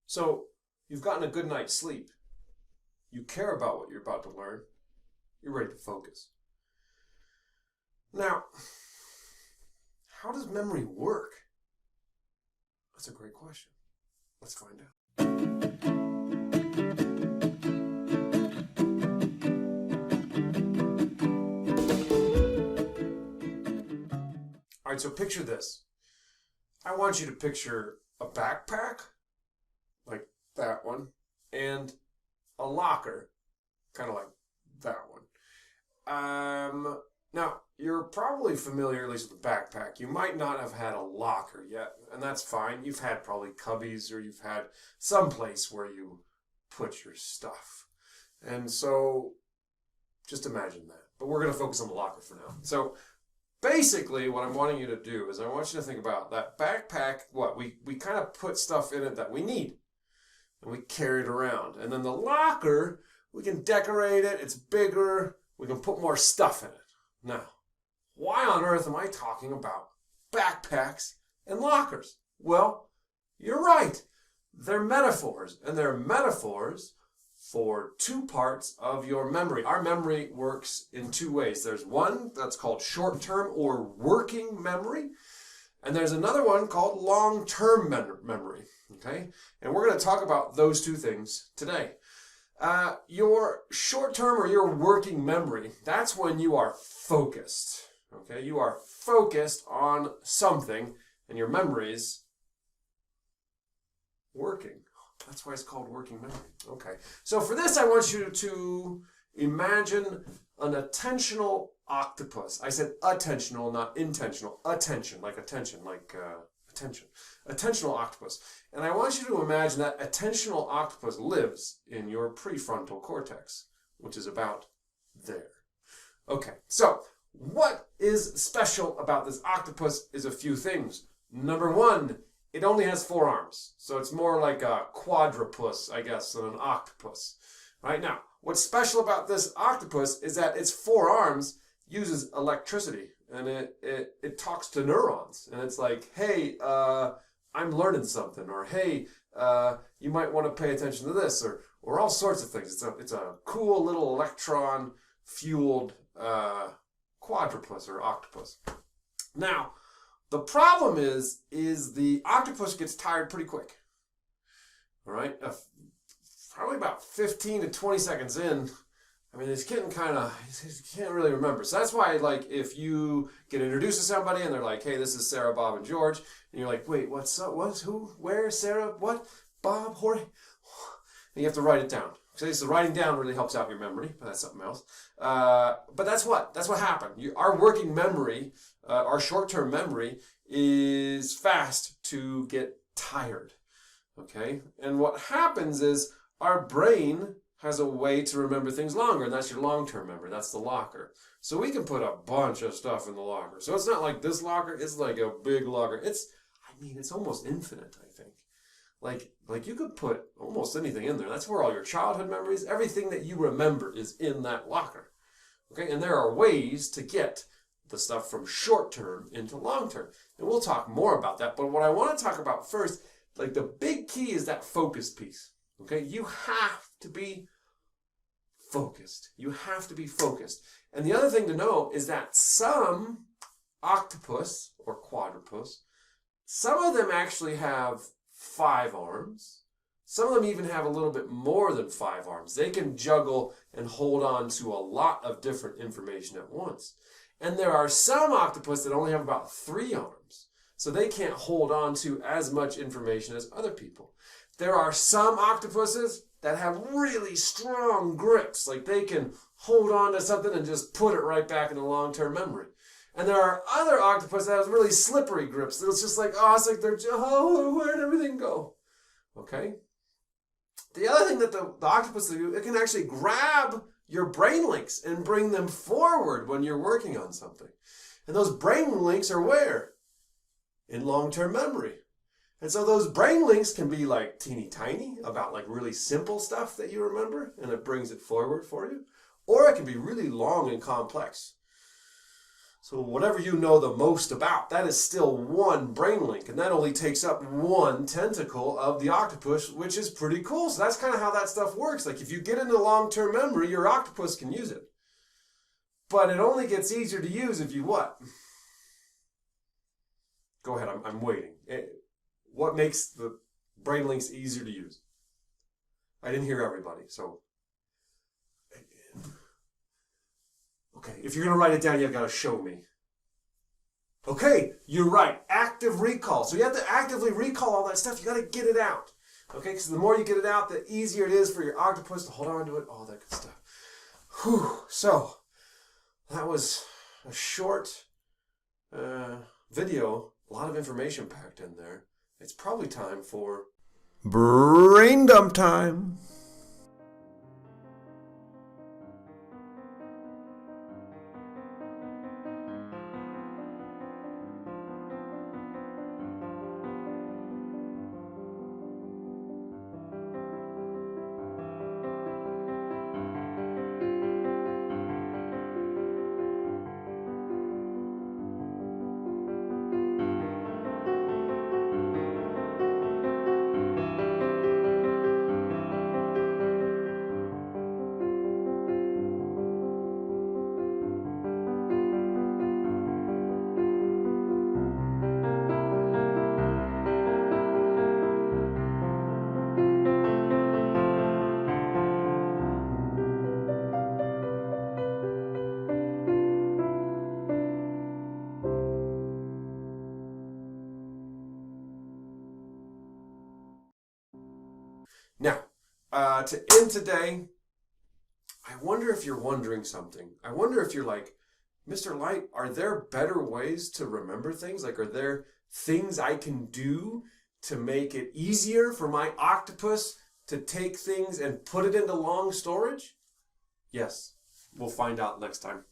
So you've gotten a good night's sleep. You care about what you're about to learn. You're ready to focus. Now, how does memory work? That's a great question. Let's find out. All right, so picture this. I want you to picture a backpack, like that one, and a locker, kind of like that one. Now, you're probably familiar, at least with the backpack. You might not have had a locker yet, and that's fine. You've had probably cubbies, or you've had some place where you put your stuff. And so, just imagine that. But we're going to focus on the locker for now. So, basically, what I'm wanting you to do is I want you to think about that backpack. We kind of put stuff in it that we need, and we carry it around. And then the locker, we can decorate it. It's bigger. We can put more stuff in it. Now, why on earth am I talking about backpacks and lockers? Well, you're right. They're metaphors, and they're metaphors for two parts of your memory. Our memory works in two ways. There's one that's called short-term or working memory, and there's another one called long-term memory, okay? And we're going to talk about those two things today. Your short-term or your working memory, that's when you are focused, okay? You are focused on something, and your memory's working. That's why it's called working memory. Okay. So for this, I want you to imagine an attentional octopus. I said attentional, not intentional. Attention, like attention, like attention. Attentional octopus. And I want you to imagine that attentional octopus lives in your prefrontal cortex, which is about there. Okay. So what is special about this octopus is a few things. Number one, it only has 4 arms, so it's more like a quadrupus, I guess, than an octopus. Right now, what's special about this octopus is that its 4 arms uses electricity, and it talks to neurons, and it's like, hey, I'm learning something, or hey, you might want to pay attention to this, or all sorts of things. It's a cool little electron-fueled quadrupus or octopus. Now, the problem is the octopus gets tired pretty quick. All right, probably about 15 to 20 seconds in, I mean, it's getting he can't really remember. So that's why, like, if you get introduced to somebody and they're like, hey, this is Sarah, Bob, and George, and you're like, wait, what's up? What? Who? Where? Sarah? What? Bob? Jorge? And you have to write it down. So writing down really helps out your memory, but that's something else. But that's what happened. Our working memory, our short-term memory, is fast to get tired. Okay? And what happens is our brain has a way to remember things longer, and that's your long-term memory. That's the locker. So we can put a bunch of stuff in the locker. So it's not like this locker, it's like a big locker. It's almost infinite, I think. Like you could put almost anything in there. That's where all your childhood memories, everything that you remember is in that locker. Okay? And there are ways to get the stuff from short term into long term. And we'll talk more about that. But what I want to talk about first, like the big key is that focus piece. Okay? You have to be focused. You have to be focused. And the other thing to know is that some octopus or quadrupus, some of them actually have 5 arms. Some of them even have a little bit more than 5 arms. They can juggle and hold on to a lot of different information at once. And there are some octopus that only have about 3 arms. So they can't hold on to as much information as other people. There are some octopuses that have really strong grips. Like they can hold on to something and just put it right back in the long-term memory. And there are other octopus that have really slippery grips. It's just like, where'd everything go? Okay? The other thing that the octopus do, it can actually grab your brain links and bring them forward when you're working on something. And those brain links are where? In long-term memory. And so those brain links can be like teeny tiny about like really simple stuff that you remember, and it brings it forward for you. Or it can be really long and complex. So whatever you know the most about, that is still one brain link, and that only takes up one tentacle of the octopus, which is pretty cool. So that's kind of how that stuff works. Like if you get into long-term memory, your octopus can use it. But it only gets easier to use if you what? Go ahead, I'm waiting. What makes the brain links easier to use? I didn't hear everybody, so. Okay, if you're going to write it down, you've got to show me. Okay, you're right. Active recall. So you have to actively recall all that stuff. You got to get it out. Okay, because the more you get it out, the easier it is for your octopus to hold on to it, all that good stuff. Whew. So, that was a short video. A lot of information packed in there. It's probably time for brain dump time. Now, to end today, I wonder if you're wondering something. I wonder if you're like, Mr. Light, are there better ways to remember things? Like, are there things I can do to make it easier for my octopus to take things and put it into long storage? Yes, we'll find out next time.